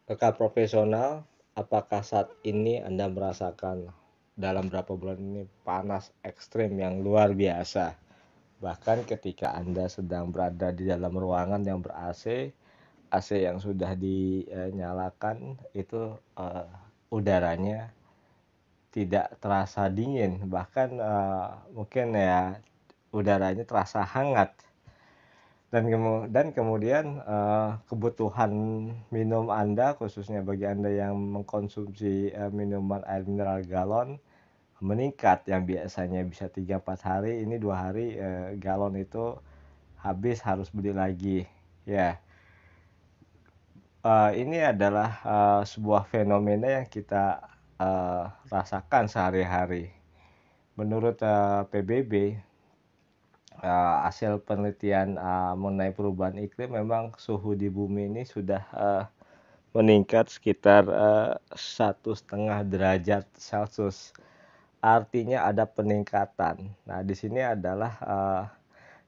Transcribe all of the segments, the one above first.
Rekan profesional, apakah saat ini Anda merasakan dalam berapa bulan ini panas ekstrim yang luar biasa? Bahkan ketika Anda sedang berada di dalam ruangan yang ber-AC, AC yang sudah dinyalakan itu udaranya tidak terasa dingin, bahkan mungkin ya udaranya terasa hangat. Dan kemudian kebutuhan minum Anda, khususnya bagi Anda yang mengkonsumsi minuman air mineral galon, meningkat. Yang biasanya bisa 3-4 hari, ini 2 hari galon itu habis, harus beli lagi. Ya, ini adalah sebuah fenomena yang kita rasakan sehari-hari. Menurut PBB, hasil penelitian mengenai perubahan iklim, memang suhu di bumi ini sudah meningkat sekitar 1,5 derajat Celcius. Artinya ada peningkatan. Nah, di sini adalah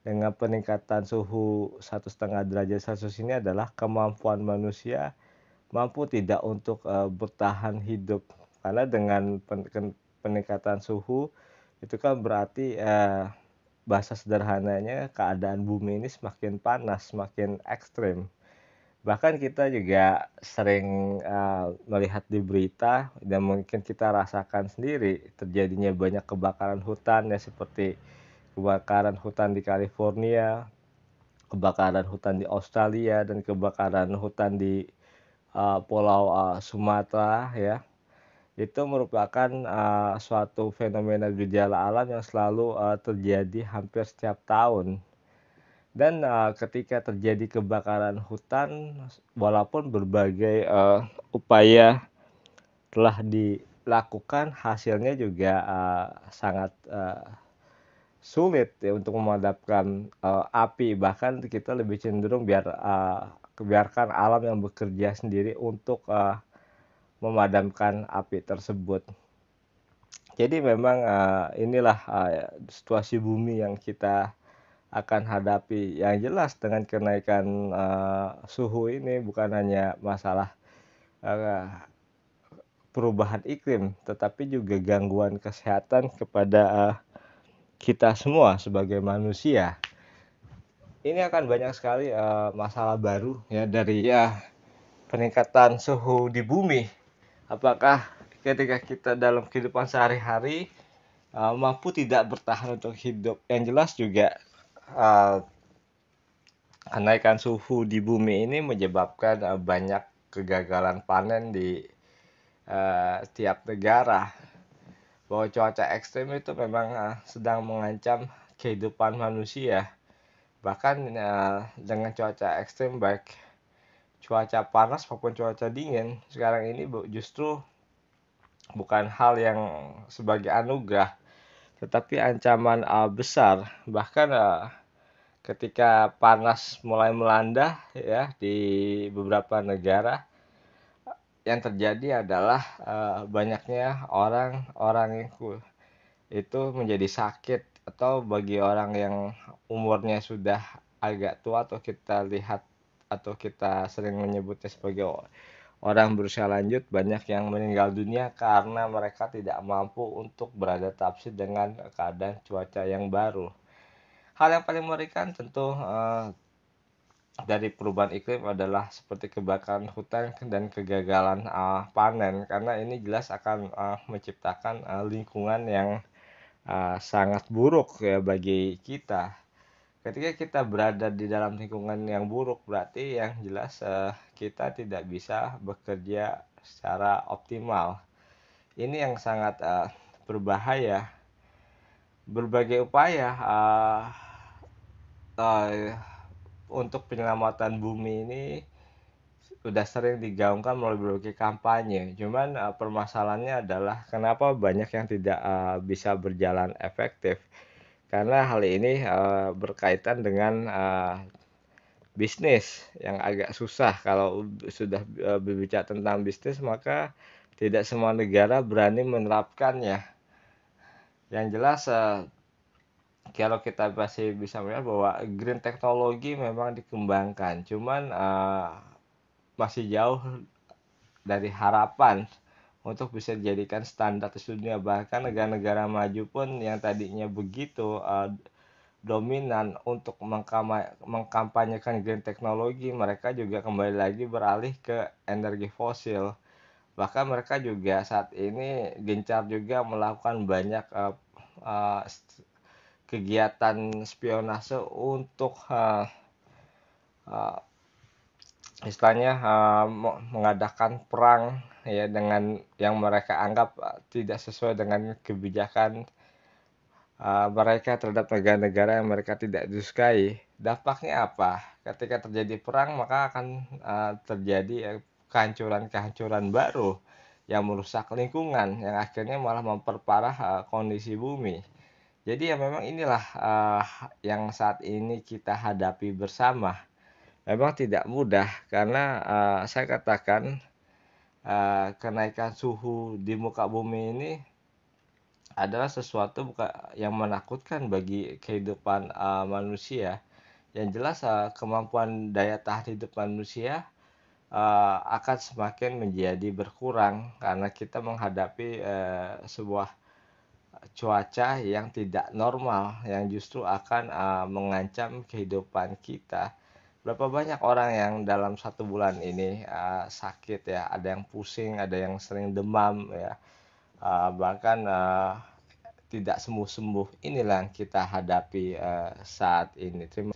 dengan peningkatan suhu 1,5 derajat Celcius ini adalah kemampuan manusia mampu tidak untuk bertahan hidup, karena dengan peningkatan suhu itu kan berarti bahasa sederhananya keadaan bumi ini semakin panas, semakin ekstrim. Bahkan kita juga sering melihat di berita dan mungkin kita rasakan sendiri terjadinya banyak kebakaran hutan, ya, seperti kebakaran hutan di California, kebakaran hutan di Australia, dan kebakaran hutan di Pulau Sumatera, ya. Itu merupakan suatu fenomena gejala alam yang selalu terjadi hampir setiap tahun. Dan ketika terjadi kebakaran hutan, walaupun berbagai upaya telah dilakukan, hasilnya juga sangat sulit ya untuk memadamkan api. Bahkan kita lebih cenderung biarkan alam yang bekerja sendiri untuk memadamkan api tersebut. Jadi memang inilah situasi bumi yang kita akan hadapi. Yang jelas dengan kenaikan suhu ini bukan hanya masalah uh, perubahan iklim, tetapi juga gangguan kesehatan kepada kita semua sebagai manusia. Ini akan banyak sekali masalah baru ya dari peningkatan suhu di bumi. Apakah ketika kita dalam kehidupan sehari-hari mampu tidak bertahan untuk hidup? Yang jelas juga uh, kenaikan suhu di bumi ini menyebabkan banyak kegagalan panen di tiap negara. Bahwa cuaca ekstrem itu memang sedang mengancam kehidupan manusia. Bahkan dengan cuaca ekstrem, baik cuaca panas maupun cuaca dingin, sekarang ini justru bukan hal yang sebagai anugerah, tetapi ancaman besar. Bahkan ketika panas mulai melanda ya di beberapa negara, yang terjadi adalah banyaknya orang-orang itu menjadi sakit, atau bagi orang yang umurnya sudah agak tua, atau kita lihat atau kita sering menyebutnya sebagai orang berusia lanjut, banyak yang meninggal dunia karena mereka tidak mampu untuk beradaptasi dengan keadaan cuaca yang baru. Hal yang paling mengerikan tentu dari perubahan iklim adalah seperti kebakaran hutan dan kegagalan panen, karena ini jelas akan menciptakan lingkungan yang sangat buruk ya bagi kita. Ketika kita berada di dalam lingkungan yang buruk, berarti yang jelas kita tidak bisa bekerja secara optimal. Ini yang sangat berbahaya. Berbagai upaya uh, untuk penyelamatan bumi ini sudah sering digaungkan melalui berbagai kampanye. Cuman permasalahannya adalah kenapa banyak yang tidak bisa berjalan efektif. Karena hal ini berkaitan dengan bisnis yang agak susah. Kalau sudah berbicara tentang bisnis, maka tidak semua negara berani menerapkannya. Yang jelas kalau kita masih bisa melihat bahwa green teknologi memang dikembangkan, cuman masih jauh dari harapan untuk bisa dijadikan standar di dunia. Bahkan negara-negara maju pun yang tadinya begitu dominan untuk mengkampanyekan green teknologi, mereka juga kembali lagi beralih ke energi fosil. Bahkan mereka juga saat ini gencar juga melakukan banyak uh, kegiatan spionase untuk uh, istilahnya mengadakan perang ya dengan yang mereka anggap tidak sesuai dengan kebijakan mereka terhadap negara-negara yang mereka tidak disukai. Dampaknya apa? Ketika terjadi perang, maka akan terjadi kehancuran-kehancuran baru yang merusak lingkungan, yang akhirnya malah memperparah kondisi bumi. Jadi ya memang inilah yang saat ini kita hadapi bersama. Memang tidak mudah karena saya katakan kenaikan suhu di muka bumi ini adalah sesuatu yang menakutkan bagi kehidupan manusia. Yang jelas kemampuan daya tahan hidup manusia akan semakin menjadi berkurang karena kita menghadapi sebuah cuaca yang tidak normal yang justru akan mengancam kehidupan kita. Berapa banyak orang yang dalam 1 bulan ini sakit ya, ada yang pusing, ada yang sering demam ya, bahkan tidak sembuh-sembuh. Inilah yang kita hadapi saat ini. Terima